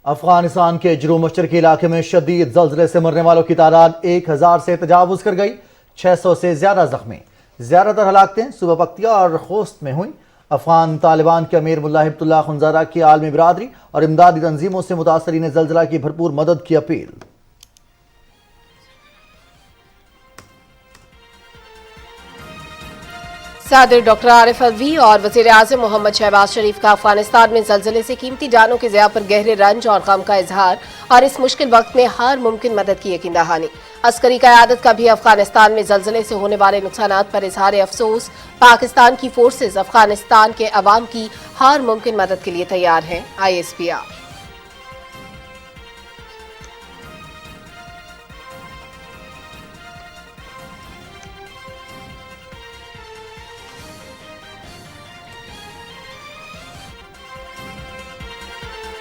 افغانستان کے جنوب مشرقی علاقے میں شدید زلزلے سے مرنے والوں کی تعداد 1000 سے تجاوز کر گئی، 600 سے زیادہ زخمی۔ زیادہ تر ہلاکتیں صوبہ پکتیا اور خوست میں ہوئیں۔ افغان طالبان کے امیر ملا ہبت اللہ خنزادہ کی عالمی برادری اور امدادی تنظیموں سے متاثرین زلزلہ کی بھرپور مدد کی اپیل۔ صدر ڈاکٹر عارف الوی اور وزیر اعظم محمد شہباز شریف کا افغانستان میں زلزلے سے قیمتی جانوں کے ضیاع پر گہرے رنج اور غم کا اظہار اور اس مشکل وقت میں ہر ممکن مدد کی یقین دہانی۔ عسکری قیادت کا بھی افغانستان میں زلزلے سے ہونے والے نقصانات پر اظہار افسوس۔ پاکستان کی فورسز افغانستان کے عوام کی ہر ممکن مدد کے لیے تیار ہیں۔ ISPR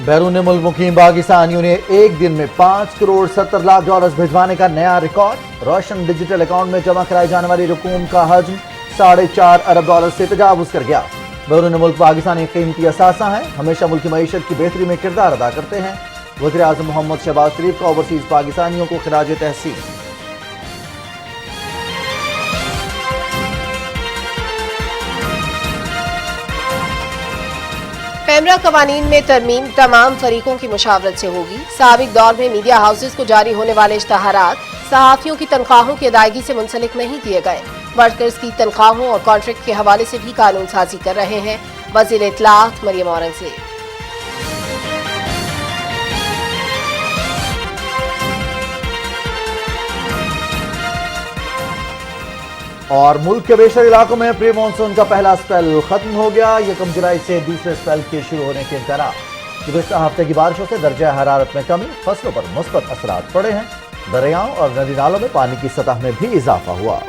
بیرون ملک مقیم پاکستانیوں نے ایک دن میں 5 کروڑ 70 لاکھ ڈالرز بھجوانے کا نیا ریکارڈ۔ روشن ڈیجیٹل اکاؤنٹ میں جمع کرائی جانے والی رقوم کا حجم 4.5 ارب ڈالر سے تجاوز کر گیا۔ بیرون ملک پاکستانی قیمتی اثاثہ ہیں، ہمیشہ ملکی معیشت کی بہتری میں کردار ادا کرتے ہیں۔ وزیر اعظم محمد شہباز شریف کا اوورسیز پاکستانیوں کو خراج تحسین۔ پیمرا قوانین میں ترمیم تمام فریقوں کی مشاورت سے ہوگی۔ سابق دور میں میڈیا ہاؤسز کو جاری ہونے والے اشتہارات صحافیوں کی تنخواہوں کی ادائیگی سے منسلک نہیں کیے گئے۔ ورکرز کی تنخواہوں اور کانٹریکٹ کے حوالے سے بھی قانون سازی کر رہے ہیں۔ وزیر اطلاعات مریم اورنگزیب۔ اور ملک کے بیشتر علاقوں میں پری مانسون کا پہلا اسپیل ختم ہو گیا۔ 1 جولائی سے دوسرے اسپیل کے شروع ہونے کے امکانات۔ گزشتہ ہفتے کی بارشوں سے درجہ حرارت میں کمی، فصلوں پر مثبت اثرات پڑے ہیں۔ دریاؤں اور ندی نالوں میں پانی کی سطح میں بھی اضافہ ہوا۔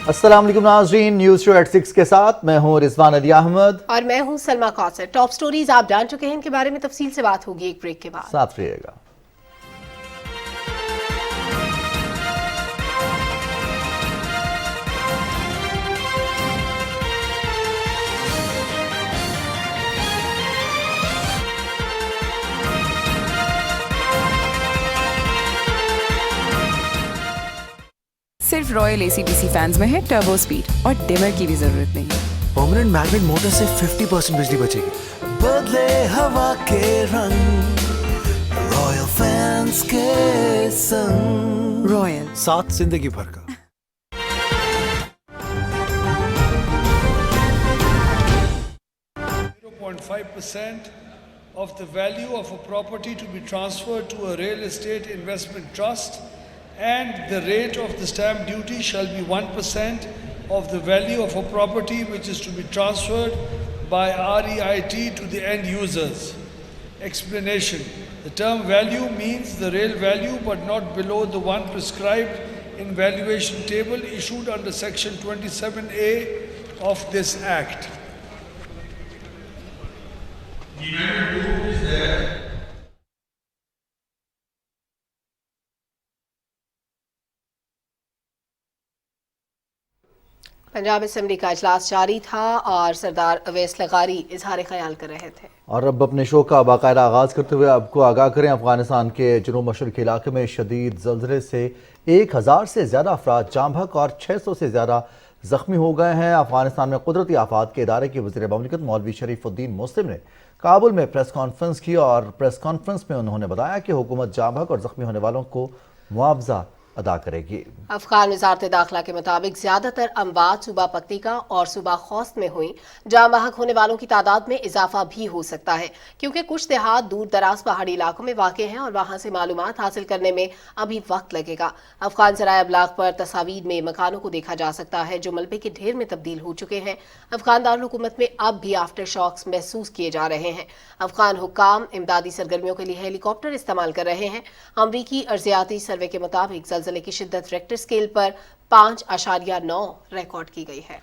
السلام علیکم ناظرین، نیوز شو ایٹ 6 کے ساتھ میں ہوں رضوان علی احمد اور میں ہوں سلما کوثر۔ ٹاپ سٹوریز آپ جان چکے ہیں، ان کے بارے میں تفصیل سے بات ہوگی ایک بریک کے بعد۔ ساتھ رہیے گا۔ صرف رائل ACDC فینز میں ہے ٹربو سپیڈ اور ڈمر کی بھی ضرورت نہیں۔ پرماننٹ میگنیٹ موٹر سے 50% بجلی بچے گی۔ بدلے ہوا کے رنگ، رائل فینز کے سنگ، رائل ساتھ زندگی بھر کا۔ .5% of the value of a property to be transferred to a real estate investment trust, and the rate of the stamp duty shall be 1% of the value of a property which is to be transferred by REIT to the end users. Explanation: the term value means the real value but not below the one prescribed in valuation table issued under section 27A of this act. Punjab assembly کا اجلاس جاری تھا اور سردار اویس لغاری اظہار خیال کر رہے تھے۔ اور اب اپنے شو کا باقاعدہ آغاز کرتے ہوئے آپ کو آگاہ کریں، افغانستان کے جنوب مشرقی علاقے میں شدید زلزلے سے 1000 سے زیادہ افراد جاں بحق اور 600 سے زیادہ زخمی ہو گئے ہیں۔ افغانستان میں قدرتی آفات کے ادارے کے وزیر مملکت مولوی شریف الدین مسلم نے کابل میں پریس کانفرنس کی، اور پریس کانفرنس میں انہوں نے بتایا کہ حکومت جاں بحق اور زخمی ہونے والوں کو معاوضہ ادا کرے گی۔ افغان وزارت داخلہ کے مطابق زیادہ تر اموات صوبہ پکتیکا اور صوبہ خوست میں ہوئیں۔ جاں بحق ہونے والوں کی تعداد میں اضافہ بھی ہو سکتا ہے، کیونکہ کچھ دیہات دور دراز پہاڑی علاقوں میں واقع ہیں اور وہاں سے معلومات حاصل کرنے میں ابھی وقت لگے گا۔ افغان ذرائع ابلاغ پر تصاویر میں مکانوں کو دیکھا جا سکتا ہے جو ملبے کے ڈھیر میں تبدیل ہو چکے ہیں۔ افغان دارالحکومت میں اب بھی آفٹر شاکس محسوس کیے جا رہے ہیں۔ افغان حکام امدادی سرگرمیوں کے لیے ہیلی کاپٹر استعمال کر رہے ہیں۔ امریکی ارضیاتی سروے کے مطابق زلزلہ زلزلے کی شدت ریکٹر اسکیل پر 5.9 ریکارڈ کی گئی ہے۔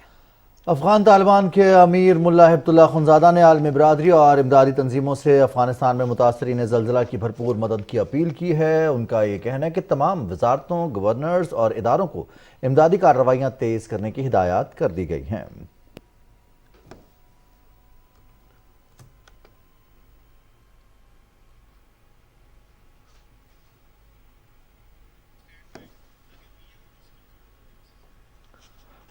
افغان طالبان کے امیر ملا ہبت اللہ خنزادہ نے عالمی برادری اور امدادی تنظیموں سے افغانستان میں متاثرین زلزلہ کی بھرپور مدد کی اپیل کی ہے۔ ان کا یہ کہنا ہے کہ تمام وزارتوں، گورنرز اور اداروں کو امدادی کارروائیاں تیز کرنے کی ہدایات کر دی گئی ہیں۔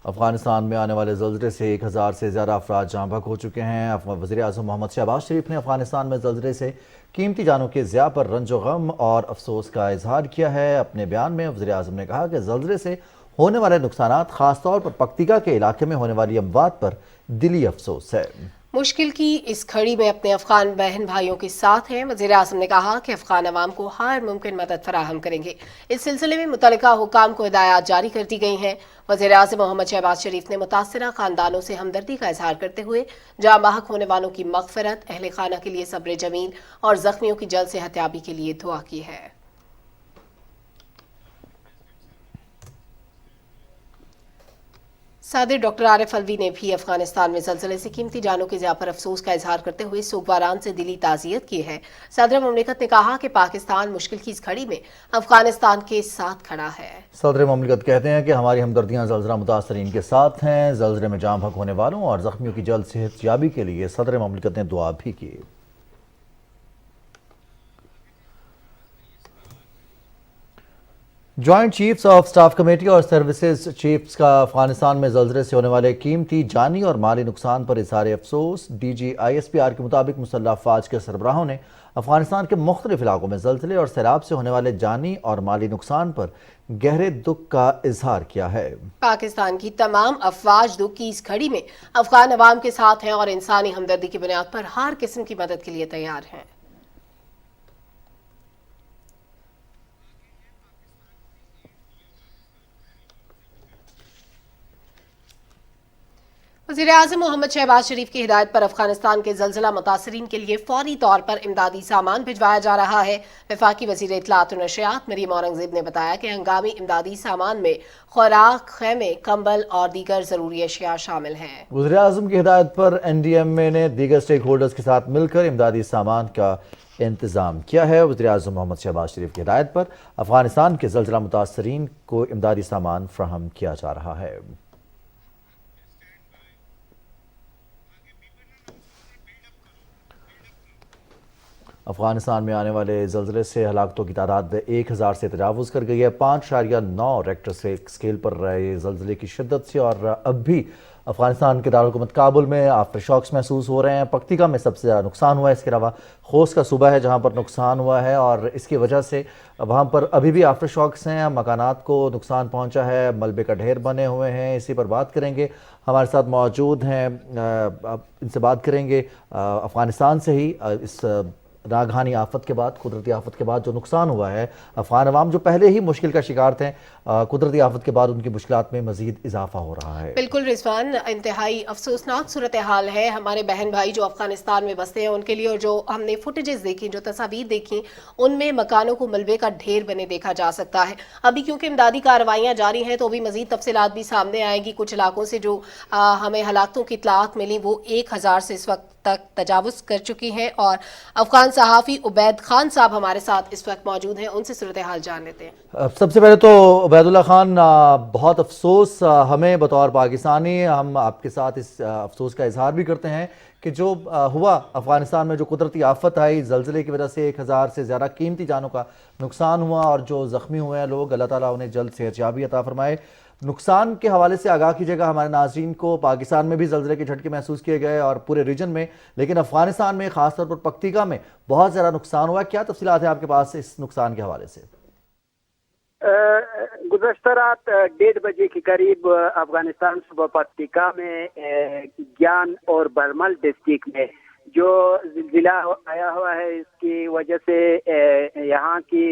افغانستان میں آنے والے زلزلے سے 1000 سے زیادہ افراد جاں بحق ہو چکے ہیں۔ وزیر اعظم محمد شہباز شریف نے افغانستان میں زلزلے سے قیمتی جانوں کے ضیاع پر رنج و غم اور افسوس کا اظہار کیا ہے۔ اپنے بیان میں وزیر اعظم نے کہا کہ زلزلے سے ہونے والے نقصانات خاص طور پر پکتیکا کے علاقے میں ہونے والی اموات پر دلی افسوس ہے۔ مشکل کی اس گھڑی میں اپنے افغان بہن بھائیوں کے ساتھ ہیں۔ وزیر اعظم نے کہا کہ افغان عوام کو ہر ممکن مدد فراہم کریں گے۔ اس سلسلے میں متعلقہ حکام کو ہدایات جاری کر دی گئی ہیں۔ وزیر اعظم محمد شہباز شریف نے متاثرہ خاندانوں سے ہمدردی کا اظہار کرتے ہوئے جاں بحق ہونے والوں کی مغفرت، اہل خانہ کے لیے صبر جمیل اور زخمیوں کی جلد صحتیابی کے لیے دعا کی ہے۔ صدر ڈاکٹر عارف الوی نے بھی افغانستان میں زلزلے سے قیمتی جانوں کے ضیاع پر افسوس کا اظہار کرتے ہوئے سوگواران سے دلی تعزیت کی ہے۔ صدر مملکت نے کہا کہ پاکستان مشکل کی اس گھڑی میں افغانستان کے ساتھ کھڑا ہے۔ صدر مملکت کہتے ہیں کہ ہماری ہمدردیاں زلزلہ متاثرین کے ساتھ ہیں۔ زلزلے میں جاں بحق ہونے والوں اور زخمیوں کی جلد صحت یابی کے لیے صدر مملکت نے دعا بھی کی۔ Joint chiefs of staff committee اور سروسز چیفز کا افغانستان میں زلزلے سے ہونے والے قیمتی جانی اور مالی نقصان پر اظہار افسوس۔ D G I S P R کے مطابق مسلح افواج کے سربراہوں نے افغانستان کے مختلف علاقوں میں زلزلے اور سیلاب سے ہونے والے جانی اور مالی نقصان پر گہرے دکھ کا اظہار کیا ہے۔ پاکستان کی تمام افواج دکھ کی اس گھڑی میں افغان عوام کے ساتھ ہیں اور انسانی ہمدردی کی بنیاد پر ہر قسم کی مدد کے لیے تیار ہیں۔ وزیر اعظم محمد شہباز شریف کی ہدایت پر افغانستان کے زلزلہ متاثرین کے لیے فوری طور پر امدادی سامان بھجوایا جا رہا ہے۔ وفاقی وزیر اطلاعات و نشریات مریم اورنگزیب نے بتایا کہ ہنگامی امدادی سامان میں خوراک، خیمے، کمبل اور دیگر ضروری اشیاء شامل ہیں۔ وزیر اعظم کی ہدایت پر این ڈی ایم اے نے دیگر سٹیک ہولڈرز کے ساتھ مل کر امدادی سامان کا انتظام کیا ہے۔ وزیر اعظم محمد شہباز شریف کی ہدایت پر افغانستان کے زلزلہ متاثرین کو امدادی سامان فراہم کیا جا رہا ہے۔ افغانستان میں آنے والے زلزلے سے ہلاکتوں کی تعداد 1000 سے تجاوز کر گئی ہے۔ 5.9 ریکٹر اسکیل پر رہے زلزلے کی شدت سے اور اب بھی افغانستان کے دارالحکومت کابل میں آفٹر شاکس محسوس ہو رہے ہیں۔ پکتیکا میں سب سے زیادہ نقصان ہوا ہے۔ اس کے علاوہ خوست کا صوبہ ہے جہاں پر نقصان ہوا ہے اور اس کی وجہ سے وہاں پر ابھی بھی آفٹر شاکس ہیں، مکانات کو نقصان پہنچا ہے، ملبے کا ڈھیر بنے ہوئے ہیں۔ اسی پر بات کریں گے، ہمارے ساتھ موجود ہیں، ان سے بات کریں گے افغانستان سے ہی۔ اس ناگہانی آفت کے بعد، قدرتی آفت کے بعد جو نقصان ہوا ہے، افغان عوام جو پہلے ہی مشکل کا شکار تھے، قدرتی آفت کے بعد ان کی مشکلات میں مزید اضافہ ہو رہا ہے۔ بالکل رضوان، انتہائی افسوسناک صورتحال ہے ہمارے بہن بھائی جو افغانستان میں بستے ہیں ان کے لیے، اور جو ہم نے فوٹیجز دیکھی، جو تصاویر دیکھی، ان میں مکانوں کو ملبے کا ڈھیر بنے دیکھا جا سکتا ہے۔ ابھی کیونکہ امدادی کارروائیاں جاری ہیں تو ابھی مزید تفصیلات بھی سامنے آئیں گی۔ کچھ علاقوں سے جو ہمیں ہلاکتوں کی اطلاعات ملی وہ 1000 سے اس وقت تک تجاوز کر چکی ہیں، اور افغان صحافی عبید خان صاحب ہمارے ساتھ اس وقت موجود ہیں، ان سے صورتحال جان لیتے ہیں۔ سب سے پہلے تو عبید اللہ خان، بہت افسوس ہمیں بطور پاکستانی، ہم آپ کے ساتھ اس افسوس کا اظہار بھی کرتے ہیں کہ جو ہوا افغانستان میں، جو قدرتی آفت آئی، زلزلے کی وجہ سے 1000 سے زیادہ قیمتی جانوں کا نقصان ہوا اور جو زخمی ہوئے ہیں لوگ، اللہ تعالیٰ انہیں جلد صحت یابی عطا فرمائے۔ نقصان کے حوالے سے آگاہ کیجیے گا ہمارے ناظرین کو۔ پاکستان میں بھی زلزلے کے جھٹکے محسوس کیے گئے اور پورے ریجن میں، لیکن افغانستان میں خاص طور پر پکتیکا میں بہت زیادہ نقصان ہوا ہے۔ کیا تفصیلات ہیں آپ کے پاس اس نقصان کے حوالے سے؟ گزشتہ رات 1:30 بجے کے قریب افغانستان صوبہ پکتیکا میں گیان اور برمل ڈسٹرکٹ میں جو زلزلہ آیا ہوا ہے، اس کی وجہ سے یہاں کی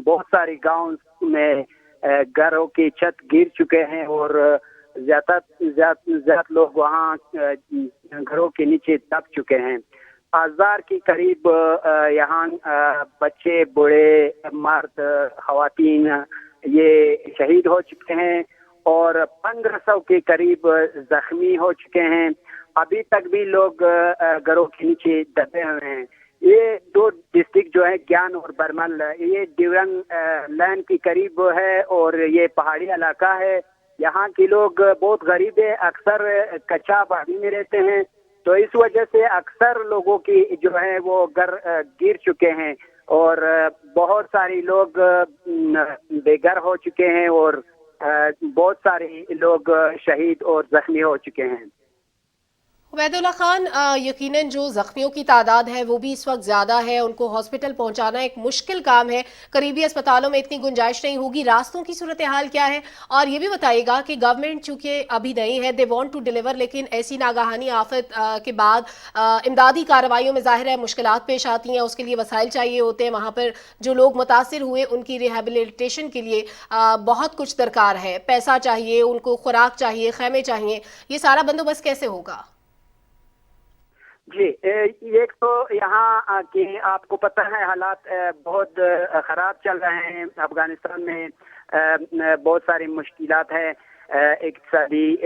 بہت سارے گاؤں میں گھروں کی چھت گر چکے ہیں اور زیادہ لوگ وہاں گھروں کے نیچے دب چکے ہیں۔ 1000 کے قریب یہاں بچے، بوڑھے، مرد، خواتین یہ شہید ہو چکے ہیں اور 1500 کے قریب زخمی ہو چکے ہیں. ابھی تک بھی لوگ گھروں کے نیچے دبے ہوئے ہیں. یہ دو ڈسٹرکٹ جو ہے گیان اور برمل, یہ ڈیورنگ لینڈ کے قریب ہے اور یہ پہاڑی علاقہ ہے. یہاں کے لوگ بہت غریب ہیں, اکثر کچا آبادی میں رہتے ہیں, تو اس وجہ سے اکثر لوگوں کی جو ہے وہ گھر گر چکے ہیں اور بہت سارے لوگ بے گھر ہو چکے ہیں اور بہت سارے لوگ شہید اور زخمی ہو چکے ہیں. عبید اللہ خان, یقیناً جو زخمیوں کی تعداد ہے وہ بھی اس وقت زیادہ ہے, ان کو ہاسپٹل پہنچانا ایک مشکل کام ہے, قریبی اسپتالوں میں اتنی گنجائش نہیں ہوگی. راستوں کی صورتحال کیا ہے؟ اور یہ بھی بتائیے گا کہ گورنمنٹ چونکہ ابھی نئی ہے, دے وانٹ ٹو ڈیلیور, لیکن ایسی ناگہانی آفت کے بعد امدادی کارروائیوں میں ظاہر ہے مشکلات پیش آتی ہیں, اس کے لیے وسائل چاہیے ہوتے ہیں. وہاں پر جو لوگ متاثر ہوئے ان کی ریہیبلیٹیشن کے لیے بہت کچھ درکار ہے, پیسہ چاہیے, ان کو خوراک چاہیے, خیمے چاہیے. یہ سارا بندوبست کیسے ہوگا؟ جی, ایک تو یہاں کہ آپ کو پتہ ہے حالات بہت خراب چل رہے ہیں افغانستان میں, بہت ساری مشکلات ہیں اقتصادی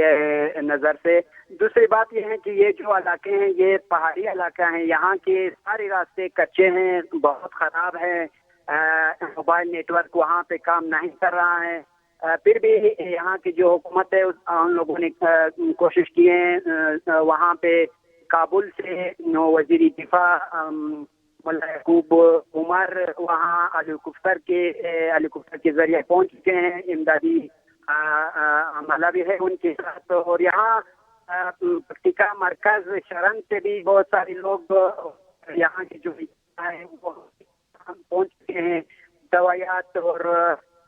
نظر سے. دوسری بات یہ ہے کہ یہ جو علاقے ہیں یہ پہاڑی علاقہ ہیں, یہاں کے سارے راستے کچے ہیں, بہت خراب ہیں, موبائل نیٹ ورک وہاں پہ کام نہیں کر رہا ہے. پھر بھی یہاں کی جو حکومت ہے ان لوگوں نے کوشش کی ہے وہاں پہ کابل سے وزیر دفاع ملا یعقوب عمر وہاں ہیلی کاپٹر کے ذریعے پہنچ چکے ہیں. امدادی عملہ بھی ہے ان کے ساتھ, اور یہاں پکتیکا مرکز شرن سے بھی بہت سارے لوگ یہاں کے جو ہیں وہ پہنچ چکے ہیں. دوائیات اور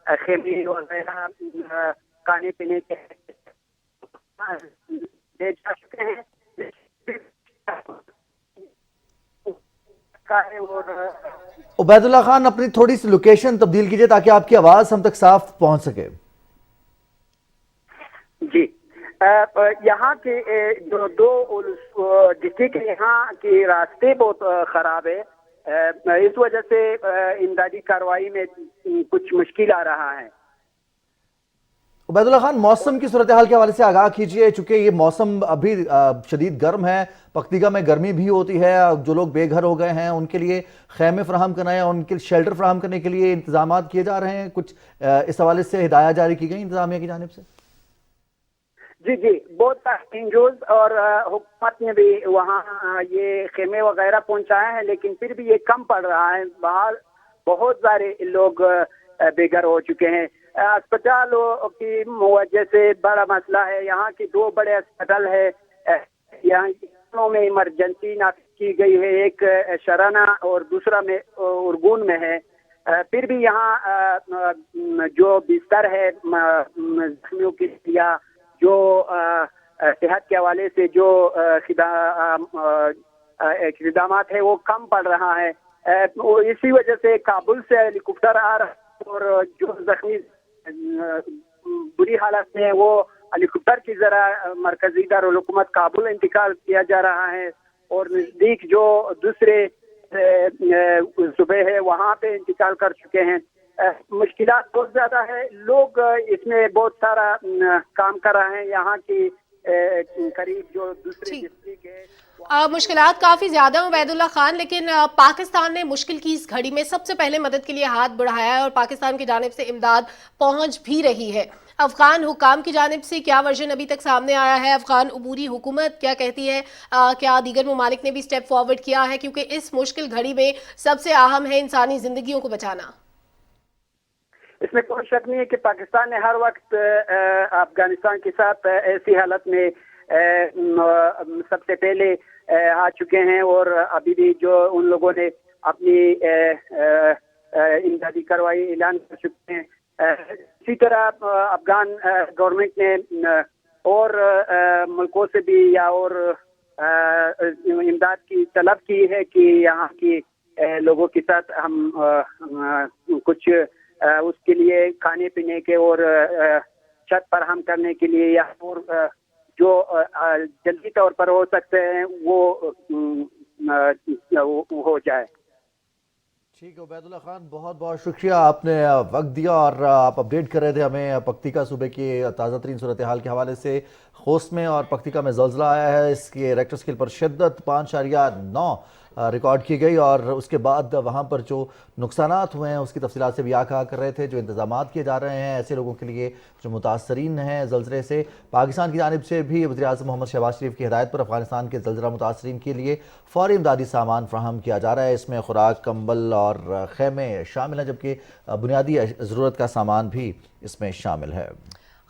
خیمے وغیرہ کھانے پینے کے لے جا چکے ہیں. عبید اللہ خان, اپنی تھوڑی سی لوکیشن تبدیل کیجئے تاکہ آپ کی آواز ہم تک صاف پہنچ سکے. جی, یہاں کے جو دو ڈسٹرکٹ یہاں کے راستے بہت خراب ہے, اس وجہ سے امدادی کارروائی میں کچھ مشکل آ رہا ہے. عبید اللہ خان, موسم کی صورتحال کے حوالے سے آگاہ کیجئے, چونکہ یہ موسم ابھی شدید گرم ہے, پکتیکا میں گرمی بھی ہوتی ہے, جو لوگ بے گھر ہو گئے ہیں ان کے لیے خیمے فراہم کرنا ہے, ان کے شیلٹر فراہم کرنے کے لیے انتظامات کیے جا رہے ہیں, کچھ اس حوالے سے ہدایات جاری کی گئی انتظامیہ کی جانب سے؟ جی, بہت سارے NGOs اور حکومت نے بھی وہاں یہ خیمے وغیرہ پہنچایا ہے, لیکن پھر بھی یہ کم پڑ رہا ہے. باہر بہت سارے لوگ بے گھر ہو چکے ہیں. اسپتالوں کی وجہ سے بڑا مسئلہ ہے. یہاں کی دو بڑے اسپتال ہے, یہاں میں ایمرجنسی نافذ کی گئی ہے, ایک شرانہ اور دوسرا میں ارگون میں ہے. پھر بھی یہاں جو بستر ہے زخمیوں کے یا جو صحت کے حوالے سے جو اقدامات ہے وہ کم پڑ رہا ہے. اسی وجہ سے کابل سے ہیلی کاپٹر آ رہا ہے اور جو زخمی بری حالت میں وہ ہیلی کاپٹر کی ذرا مرکزی دارالحکومت کابل انتقال کیا جا رہا ہے, اور نزدیک جو دوسرے صوبے ہے وہاں پہ انتقال کر چکے ہیں. مشکلات بہت زیادہ ہے, لوگ اس میں بہت سارا کام کر رہے ہیں. یہاں کی قریب جو دوسرے ڈسٹرکٹ ہے مشکلات کافی زیادہ ہیں عبید اللہ خان, لیکن پاکستان نے مشکل کی اس گھڑی میں سب سے پہلے مدد کے لیے ہاتھ بڑھایا ہے اور پاکستان کی جانب سے امداد پہنچ بھی رہی ہے. افغان حکام کی جانب سے کیا ورژن ابھی تک سامنے آیا ہے؟ افغان عبوری حکومت کیا کہتی ہے؟ کیا دیگر ممالک نے بھی سٹیپ فارورڈ کیا ہے؟ کیونکہ اس مشکل گھڑی میں سب سے اہم ہے انسانی زندگیوں کو بچانا. اس میں کوئی شک نہیں ہے کہ پاکستان نے ہر وقت افغانستان کے ساتھ ایسی حالت میں سب سے پہلے آ چکے ہیں, اور ابھی بھی جو ان لوگوں نے اپنی امدادی کارروائی اعلان کر چکے ہیں. اسی طرح افغان گورنمنٹ نے اور ملکوں سے بھی یا اور امداد کی طلب کی ہے کہ یہاں کی لوگوں کے ساتھ ہم کچھ اس کے لیے کھانے پینے کے اور چھت فراہم کرنے کے لیے یا اور جو جلدی طور پر ہو سکتے ہیں وہ ہو جائے. ٹھیک ہے عبید اللہ خان، بہت بہت شکریہ، آپ نے وقت دیا اور آپ اپڈیٹ کر رہے تھے ہمیں پکتیکا صوبے کی تازہ ترین صورتحال کے حوالے سے۔ خوست میں اور پکتیکا میں زلزلہ آیا ہے، اس کے ریکٹر اسکیل پر شدت 5.9 ریکارڈ کی گئی، اور اس کے بعد وہاں پر جو نقصانات ہوئے ہیں اس کی تفصیلات سے بھی آگاہ کر رہے تھے، جو انتظامات کیے جا رہے ہیں ایسے لوگوں کے لیے جو متاثرین ہیں زلزلے سے۔ پاکستان کی جانب سے بھی وزیر اعظم محمد شہباز شریف کی ہدایت پر افغانستان کے زلزلہ متاثرین کے لیے فوری امدادی سامان فراہم کیا جا رہا ہے۔ اس میں خوراک، کمبل اور خیمے شامل ہیں، جبکہ بنیادی ضرورت کا سامان بھی اس میں شامل ہے۔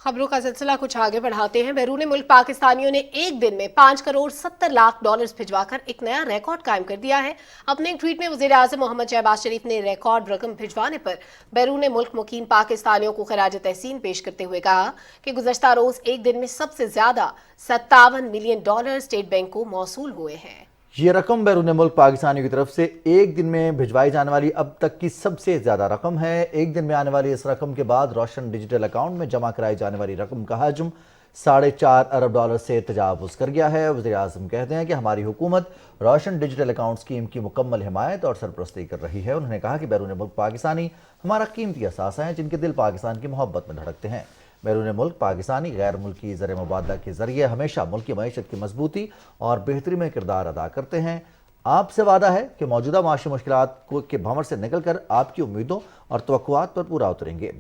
خبروں کا سلسلہ کچھ آگے بڑھاتے ہیں۔ بیرون ملک پاکستانیوں نے ایک دن میں 5 کروڑ 70 لاکھ ڈالرز بھجوا کر ایک نیا ریکارڈ قائم کر دیا ہے۔ اپنے ایک ٹویٹ میں وزیر اعظم محمد شہباز شریف نے ریکارڈ رقم بھجوانے پر بیرون ملک مقیم پاکستانیوں کو خراج تحسین پیش کرتے ہوئے کہا کہ گزشتہ روز ایک دن میں سب سے زیادہ 57 ملین ڈالر اسٹیٹ بینک کو موصول ہوئے ہیں۔ یہ رقم بیرون ملک پاکستانیوں کی طرف سے ایک دن میں بھجوائی جانے والی اب تک کی سب سے زیادہ رقم ہے۔ ایک دن میں آنے والی اس رقم کے بعد روشن ڈیجیٹل اکاؤنٹ میں جمع کرائی جانے والی رقم کا حجم 4.5 ارب ڈالر سے تجاوز کر گیا ہے۔ وزیر اعظم کہتے ہیں کہ ہماری حکومت روشن ڈیجیٹل اکاؤنٹ اسکیم کی مکمل حمایت اور سرپرستی کر رہی ہے۔ انہوں نے کہا کہ بیرون ملک پاکستانی ہمارا قیمتی اثاثہ ہیں جن کے دل پاکستان کی محبت میں دھڑکتے ہیں۔ بیرون ملک پاکستانی غیر ملکی زر مبادلہ کے ذریعے ہمیشہ ملکی معیشت کی مضبوطی اور بہتری میں کردار ادا کرتے ہیں۔ آپ سے وعدہ ہے کہ موجودہ معاشی مشکلات کے بھنور سے نکل کر آپ کی امیدوں اور توقعات پر پورا اتریں گے۔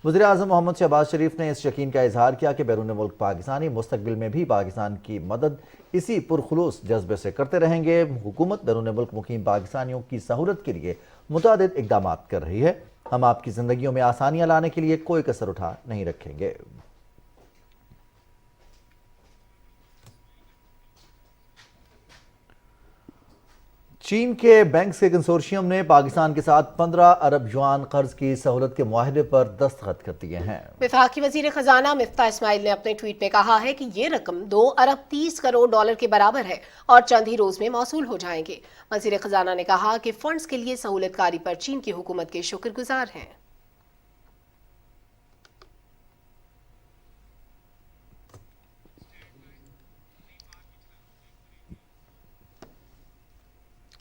وزیر اعظم محمد شہباز شریف نے اس یقین کا اظہار کیا کہ بیرون ملک پاکستانی مستقبل میں بھی پاکستان کی مدد اسی پرخلوص جذبے سے کرتے رہیں گے۔ حکومت بیرون ملک مقیم پاکستانیوں کی سہولت کے لیے متعدد اقدامات کر رہی ہے۔ ہم آپ کی زندگیوں میں آسانیاں لانے کے لیے کوئی کسر اٹھا نہیں رکھیں گے۔ چین کے بینکس کے کنسورشیم نے پاکستان کے ساتھ 15 ارب یوان قرض کی سہولت کے معاہدے پر دستخط کر دیے ہیں۔ وفاقی وزیر خزانہ مفتاح اسماعیل نے اپنے ٹویٹ میں کہا ہے کہ یہ رقم 2 ارب 30 کروڑ ڈالر کے برابر ہے اور چند ہی روز میں موصول ہو جائیں گے۔ وزیر خزانہ نے کہا کہ فنڈز کے لیے سہولت کاری پر چین کی حکومت کے شکر گزار ہیں۔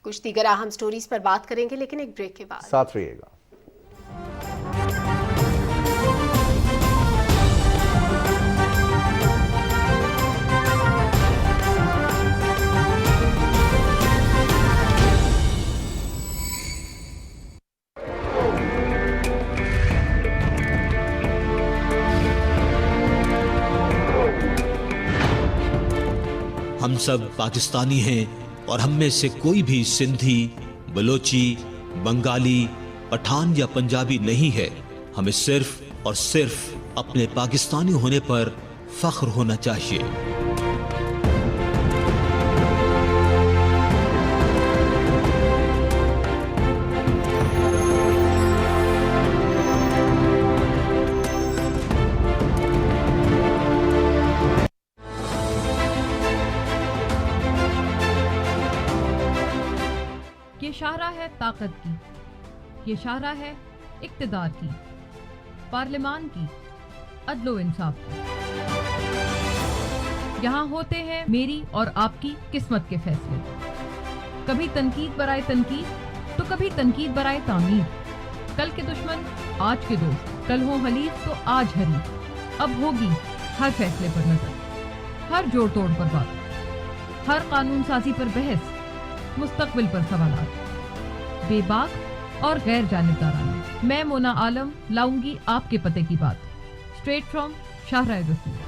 کچھ دیگر اہم سٹوریز پر بات کریں گے لیکن ایک بریک کے بعد۔ ساتھ رہیے گا۔ ہم سب پاکستانی ہیں اور ہم میں سے کوئی بھی سندھی، بلوچی، بنگالی، پٹھان یا پنجابی نہیں ہے۔ ہمیں صرف اور صرف اپنے پاکستانی ہونے پر فخر ہونا چاہیے۔ یہ شاہراہ ہے طاقت کی، یہ شاہراہ ہے اقتدار کی، پارلیمان کی، عدل و انصاف کی۔ یہاں ہوتے ہیں میری اور آپ کی قسمت کے فیصلے، کبھی تنقید برائے تنقید تو کبھی تنقید برائے تعمیر۔ کل کے دشمن آج کے دوست، کل ہو حلیف تو آج حریف۔ اب ہوگی ہر فیصلے پر نظر، ہر جوڑ توڑ پر بات، ہر قانون سازی پر بحث، مستقبل پر سوالات، بے باک اور غیر جانبدارانہ۔ میں مونا عالم لاؤں گی آپ کے پتے کی بات، اسٹریٹ فرام شاہراہ دستور۔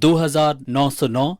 2,909,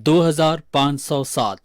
2,507,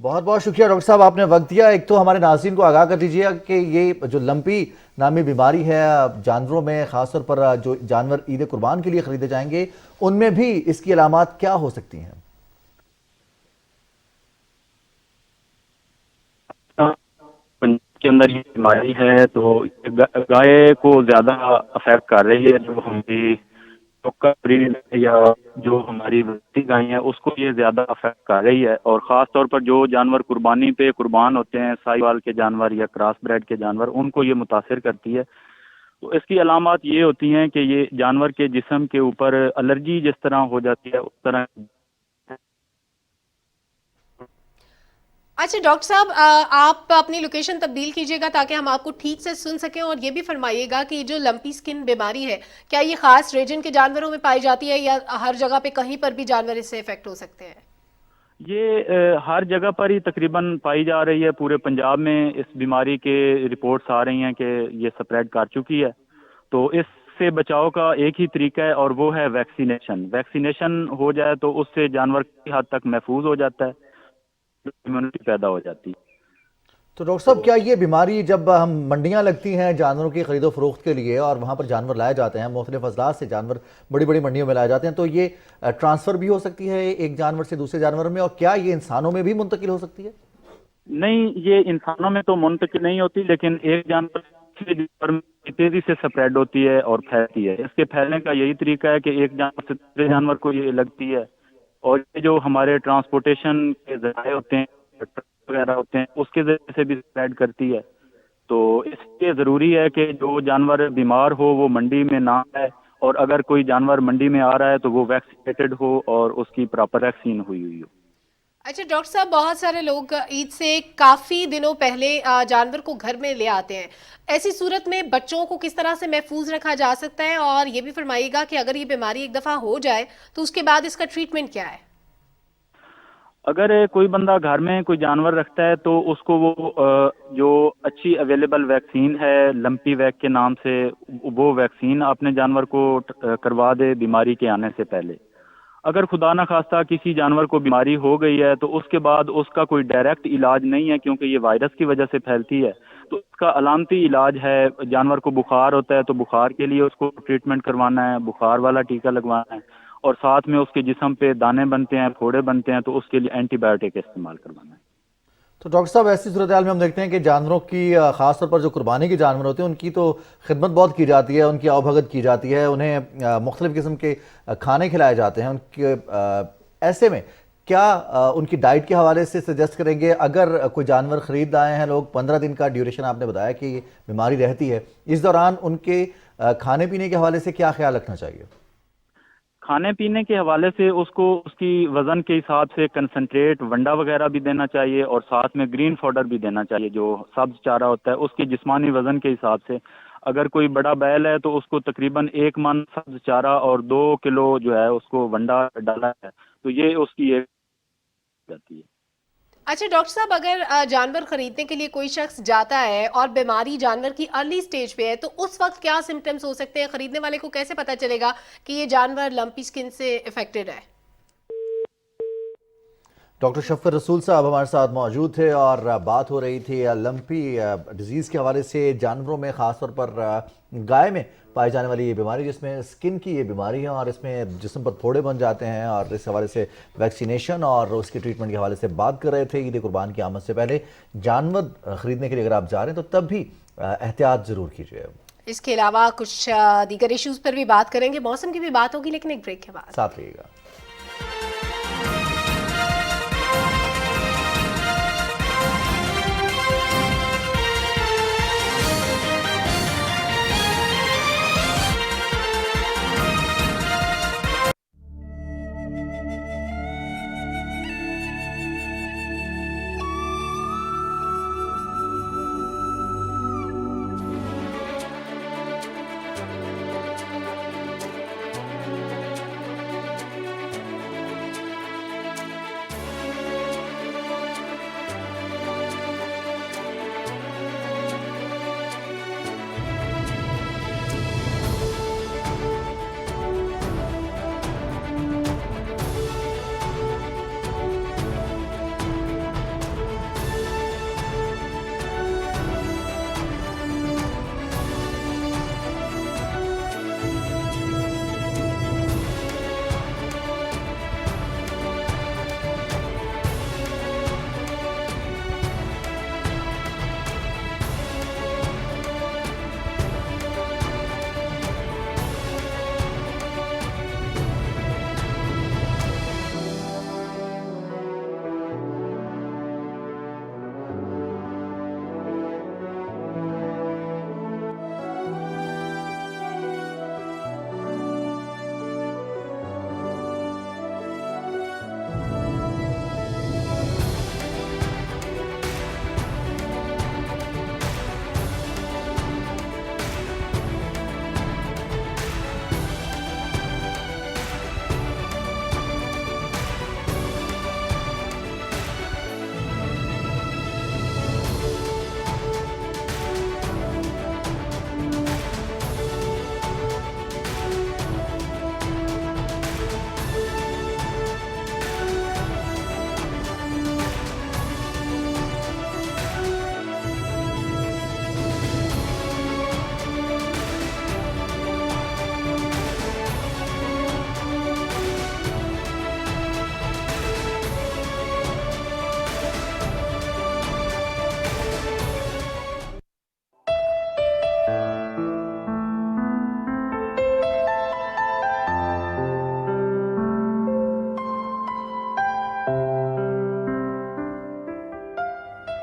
بہت بہت شکریہ ڈاکٹر صاحب، آپ نے وقت دیا. ایک تو ہمارے ناظرین کو آگاہ کر دیجیے کہ یہ جو لمپی نامی بیماری ہے جانوروں میں، خاص طور پر جو جانور عید قربان کے لیے خریدے جائیں گے، ان میں بھی اس کی علامات کیا ہو سکتی ہیں؟ کے اندر یہ بیماری ہے تو گائے کو زیادہ افیکٹ کر رہی ہے. جو ہماری بریڈ یا جو ہماری ویسی گائیں ہیں اس کو یہ زیادہ افیکٹ کر رہی ہے، اور خاص طور پر جو جانور قربانی پہ قربان ہوتے ہیں، ساہیوال کے جانور یا کراس بریڈ کے جانور، ان کو یہ متاثر کرتی ہے. تو اس کی علامات یہ ہوتی ہیں کہ یہ جانور کے جسم کے اوپر الرجی جس طرح ہو جاتی ہے اس طرح. اچھا ڈاکٹر صاحب، آپ اپنی لوکیشن تبدیل کیجیے گا تاکہ ہم آپ کو ٹھیک سے سن سکیں، اور یہ بھی فرمائیے گا کہ جو لمپی سکن بیماری ہے کیا یہ خاص ریجن کے جانوروں میں پائی جاتی ہے یا ہر جگہ پہ کہیں پر بھی جانور اس سے افیکٹ ہو سکتے ہیں؟ یہ ہر جگہ پر ہی تقریباً پائی جا رہی ہے. پورے پنجاب میں اس بیماری کے رپورٹس آ رہی ہیں کہ یہ سپریڈ کر چکی ہے. تو اس سے بچاؤ کا ایک ہی طریقہ ہے اور وہ ہے ویکسینیشن. ویکسینیشن ہو جائے تو اس سے جانور کی حد تک محفوظ ہو جاتا ہے، امیونٹی پیدا ہو جاتی ہے. تو ڈاکٹر صاحب، کیا یہ بیماری جب ہم منڈیاں لگتی ہیں جانوروں کی خرید و فروخت کے لیے اور وہاں پر جانور لائے جاتے ہیں، مختلف اضلاع سے جانور بڑی بڑی منڈیوں میں لائے جاتے ہیں، تو یہ ٹرانسفر بھی ہو سکتی ہے ایک جانور سے دوسرے جانور میں، اور کیا یہ انسانوں میں بھی منتقل ہو سکتی ہے؟ نہیں، یہ انسانوں میں تو منتقل نہیں ہوتی، لیکن ایک جانور سے جانور میں تیزی سے سپریڈ ہوتی ہے اور پھیلتی ہے. اس کے پھیلنے کا یہی طریقہ ہے کہ ایک جانور سے دوسرے جانور کو یہ لگتی ہے، اور یہ جو ہمارے ٹرانسپورٹیشن کے ذرائع ہوتے ہیں، ٹرک وغیرہ ہوتے ہیں، اس کے ذریعے سے بھی اسپریڈ کرتی ہے. تو اس لیے ضروری ہے کہ جو جانور بیمار ہو وہ منڈی میں نہ آئے، اور اگر کوئی جانور منڈی میں آ رہا ہے تو وہ ویکسینیٹڈ ہو اور اس کی پراپر ویکسین ہوئی ہو. اچھا ڈاکٹر صاحب، بہت سارے لوگ عید سے کافی دنوں پہلے جانور کو گھر میں لے آتے ہیں. ایسی صورت میں بچوں کو کس طرح سے محفوظ رکھا جا سکتا ہے، اور یہ بھی فرمائیے گا کہ اگر یہ بیماری ایک دفعہ ہو جائے تو اس کے بعد اس کا ٹریٹمنٹ کیا ہے؟ اگر کوئی بندہ گھر میں کوئی جانور رکھتا ہے تو اس کو وہ جو اچھی اویلیبل ویکسین ہے لمپی ویک کے نام سے، وہ ویکسین اپنے جانور کو کروا دے بیماری کے آنے سے پہلے. اگر خدا نخواستہ کسی جانور کو بیماری ہو گئی ہے تو اس کے بعد اس کا کوئی ڈائریکٹ علاج نہیں ہے، کیونکہ یہ وائرس کی وجہ سے پھیلتی ہے. تو اس کا علامتی علاج ہے، جانور کو بخار ہوتا ہے تو بخار کے لیے اس کو ٹریٹمنٹ کروانا ہے، بخار والا ٹیکہ لگوانا ہے، اور ساتھ میں اس کے جسم پہ دانے بنتے ہیں، پھوڑے بنتے ہیں، تو اس کے لیے اینٹی بایوٹک استعمال کروانا ہے. تو ڈاکٹر صاحب، ایسی صورتحال میں ہم دیکھتے ہیں کہ جانوروں کی، خاص طور پر جو قربانی کے جانور ہوتے ہیں، ان کی تو خدمت بہت کی جاتی ہے، ان کی آؤ بھگت کی جاتی ہے، انہیں مختلف قسم کے کھانے کھلائے جاتے ہیں. ان کے ایسے میں کیا ان کی ڈائٹ کے حوالے سے سجیسٹ کریں گے؟ اگر کوئی جانور خرید آئے ہیں لوگ، 15 دن کا ڈیوریشن آپ نے بتایا کہ یہ بیماری رہتی ہے، اس دوران ان کے کھانے پینے کے حوالے سے کیا خیال رکھنا چاہیے؟ کھانے پینے کے حوالے سے اس کو اس کی وزن کے حساب سے کنسنٹریٹ ونڈا وغیرہ بھی دینا چاہیے، اور ساتھ میں گرین فوڈر بھی دینا چاہیے جو سبز چارہ ہوتا ہے، اس کی جسمانی وزن کے حساب سے. اگر کوئی بڑا بیل ہے تو اس کو تقریباً 1 من سبز چارہ اور 2 کلو جو ہے اس کو ونڈا ڈالا ہے، تو یہ اس کی ایک جاتی ہے. اچھا ڈاکٹر صاحب، اگر جانور خریدنے کے لیے کوئی شخص جاتا ہے اور بیماری جانور کی ارلی سٹیج پہ ہے تو اس وقت کیا سمپٹمز ہو سکتے ہیں؟ خریدنے والے کو کیسے پتہ چلے گا کہ یہ جانور لمپی سکن سے افیکٹڈ ہے؟ ڈاکٹر شفیع رسول صاحب ہمارے ساتھ موجود تھے اور بات ہو رہی تھی لمپی ڈیزیز کے حوالے سے. جانوروں میں، خاص طور پر گائے میں پائی جانے والی یہ بیماری، جس میں سکن کی یہ بیماری ہے اور اس میں جسم پر پھوڑے بن جاتے ہیں، اور اس حوالے سے ویکسینیشن اور اس کی ٹریٹمنٹ کے حوالے سے بات کر رہے تھے. عید قربان کی آمد سے پہلے جانور خریدنے کے لیے اگر آپ جا رہے ہیں تو تب بھی احتیاط ضرور کیجیے. اس کے علاوہ کچھ دیگر ایشوز پر بھی بات کریں گے، موسم کی بھی بات ہوگی، لیکن ایک بریک کے بعد. ساتھ رہیے گا.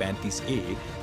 35A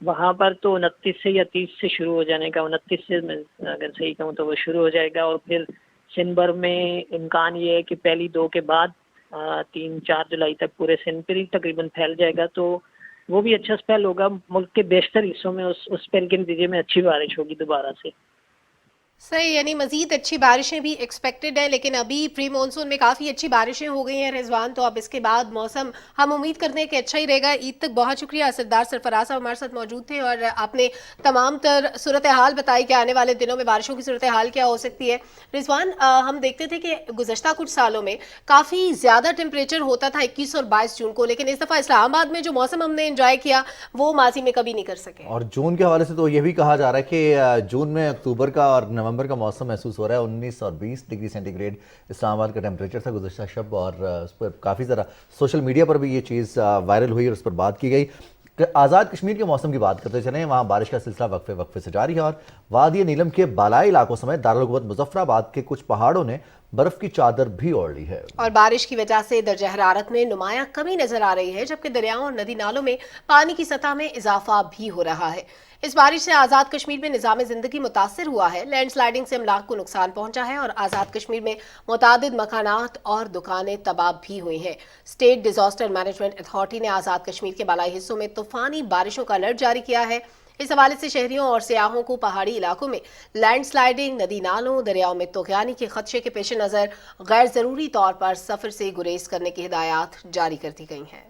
وہاں پر تو 29 سے یا 30 سے شروع ہو جانے کا، 29 سے میں اگر صحیح کہوں تو وہ شروع ہو جائے گا، اور پھر سندھ بھر میں امکان یہ ہے کہ پہلی 2 کے بعد 3-4 جولائی تک پورے سندھ پر ہی تقریباً پھیل جائے گا، تو وہ بھی اچھا اسپیل ہوگا. ملک کے بیشتر حصوں میں اس اسپیل کے نتیجے میں اچھی بارش ہوگی دوبارہ سے. صحیح، یعنی مزید اچھی بارشیں بھی ایکسپیکٹڈ ہیں، لیکن ابھی پری مونسون میں کافی اچھی بارشیں ہو گئی ہیں رضوان، تو اب اس کے بعد موسم ہم امید کرتے ہیں کہ اچھا ہی رہے گا. عید تک بہت شکریہ. سردار سرفراز صاحب ہمارے ساتھ موجود تھے اور آپ نے تمام تر صورتحال بتائی کہ آنے والے دنوں میں بارشوں کی صورتحال کیا ہو سکتی ہے. رضوان، ہم دیکھتے تھے کہ گزشتہ کچھ سالوں میں کافی زیادہ ٹیمپریچر ہوتا تھا 21 اور 22 جون کو، لیکن اس دفعہ اسلام آباد میں جو موسم ہم نے انجوائے کیا وہ ماضی میں کبھی نہیں کر سکے. اور جون کے حوالے سے تو یہ بھی کہا جا رہا ہے کہ جون میں اکتوبر کا اور نومبر کا موسم محسوس ہو رہا ہے. 19 اور 20 ڈگری سینٹی گریڈ اسلام آباد کا ٹیمپریچر تھا گزشتہ شب، اور اس پر کافی ذرا سوشل میڈیا پر بھی یہ چیز وائرل ہوئی اور اس پر بات کی گئی. آزاد کشمیر کے موسم کی بات کرتے چلیں، وہاں بارش کا سلسلہ وقفے سے جاری ہے، اور وادی نیلم کے بالائی علاقوں سمیت دارالحکومت مظفر آباد کے کچھ پہاڑوں نے برف کی چادر بھی اوڑھ لی ہے. اور بارش کی وجہ سے درجہ حرارت میں نمایاں کمی نظر آ رہی ہے، جبکہ دریاؤں اور ندی نالوں میں پانی کی سطح میں اضافہ بھی ہو رہا ہے. اس بارش سے آزاد کشمیر میں نظام زندگی متاثر ہوا ہے. لینڈ سلائیڈنگ سے املاک کو نقصان پہنچا ہے اور آزاد کشمیر میں متعدد مکانات اور دکانیں تباہ بھی ہوئی ہیں. اسٹیٹ ڈیزاسٹر مینجمنٹ اتھارٹی نے آزاد کشمیر کے بالائی حصوں میں طوفانی بارشوں کا الرٹ جاری کیا ہے. اس حوالے سے شہریوں اور سیاحوں کو پہاڑی علاقوں میں لینڈ سلائیڈنگ، ندی نالوں، دریاؤں میں طغیانی کے خدشے کے پیش نظر غیر ضروری طور پر سفر سے گریز کرنے کی ہدایات جاری کر دی گئی ہیں.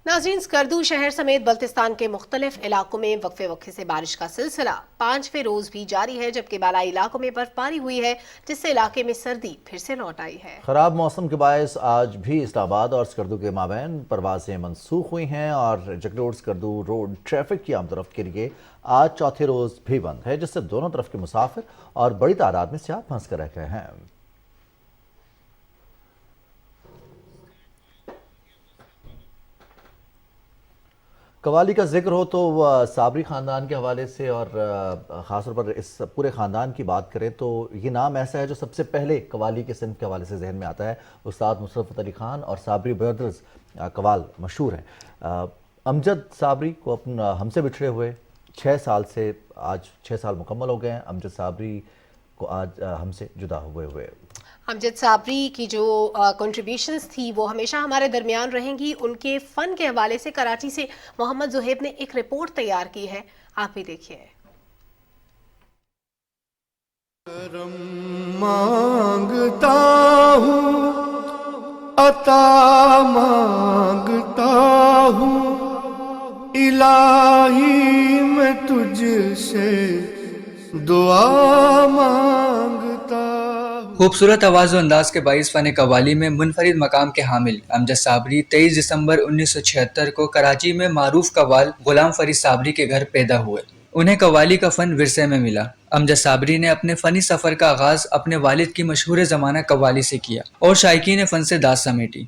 ناظرین، اسکردو شہر سمیت بلتستان کے مختلف علاقوں میں وقفے سے بارش کا سلسلہ 5ویں روز بھی جاری ہے، جبکہ بالائی علاقوں میں برف باری ہوئی ہے، جس سے علاقے میں سردی پھر سے لوٹ آئی ہے. خراب موسم کے باعث آج بھی اسلام آباد اور اسکردو کے مابین پروازیں منسوخ ہوئی ہیں، اور جگروڈ اسکردو روڈ ٹریفک کی عام طرف کے لیے آج چوتھے روز بھی بند ہے، جس سے دونوں طرف کے مسافر اور بڑی تعداد میں سیاح پھنس کر رہ گئے ہیں. قوالی کا ذکر ہو تو صابری خاندان کے حوالے سے، اور خاص طور پر اس پورے خاندان کی بات کریں تو یہ نام ایسا ہے جو سب سے پہلے قوالی کے صنف کے حوالے سے ذہن میں آتا ہے. استاد مصرف علی خان اور صابری بردرز قوال مشہور ہیں. امجد صابری کو ہم سے بچھڑے ہوئے 6 سال سے آج 6 سال مکمل ہو گئے ہیں. امجد صابری کو آج ہم سے جدا ہوئے. امجد صابری کی جو کنٹریبیوشنز تھی وہ ہمیشہ ہمارے درمیان رہیں گی. ان کے فن کے حوالے سے کراچی سے محمد زہیب نے ایک رپورٹ تیار کی ہے، آپ بھی دیکھیے. کرم مانگتا ہوں، عطا مانگتا ہوں، الہی میں تجھ سے دعا مانگتا. خوبصورت آواز و انداز کے باعث فن قوالی میں منفرد مقام کے حامل امجد صابری 23 دسمبر 1976 کو کراچی میں معروف قوال غلام فرید صابری کے گھر پیدا ہوئے. انہیں قوالی کا فن ورثے میں ملا. امجد صابری نے اپنے فنی سفر کا آغاز اپنے والد کی مشہور زمانہ قوالی سے کیا اور شائقین فن سے داد سمیٹی.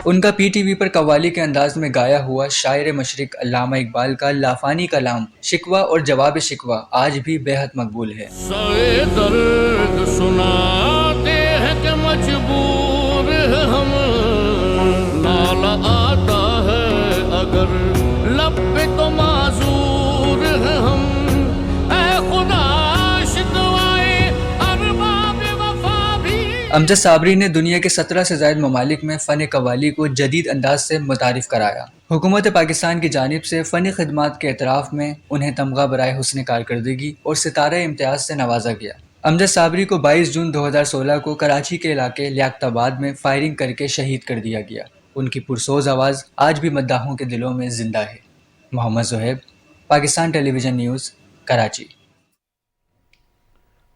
ان کا پی ٹی وی پر قوالی کے انداز میں گایا ہوا شاعر مشرق علامہ اقبال کا لافانی کلام شکوہ اور جواب شکوہ آج بھی بے حد مقبول ہے. سوئے درد سناتے ہیں کہ مجبور ہم، نالا آتا ہے اگر لب پہ تو معذور ہیں ہم. اے خدا شکوائے ارباب وفا بھی. امجد صابری نے دنیا کے 17 سے زائد ممالک میں فن قوالی کو جدید انداز سے متعارف کرایا. حکومت پاکستان کی جانب سے فنی خدمات کے اعتراف میں انہیں تمغہ برائے حسن کارکردگی اور ستارہ امتیاز سے نوازا گیا. امجد صابری کو 22 جون 2016 کو کراچی کے علاقے لیاقت آباد میں فائرنگ کر کے شہید کر دیا گیا. ان کی پرسوز آواز آج بھی مداحوں کے دلوں میں زندہ ہے. محمد زہیب، پاکستان ٹیلی ویژن نیوز، کراچی.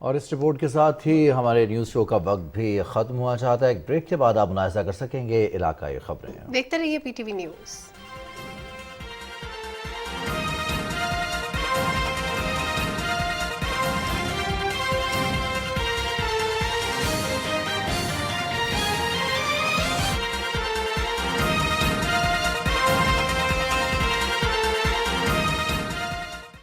اور اس رپورٹ کے ساتھ ہی ہمارے نیوز شو کا وقت بھی ختم ہوا چاہتا ہے. ایک بریک کے بعد آپ ملاحظہ کر سکیں گے علاقائی خبریں. دیکھتے رہیے پی ٹی وی نیوز.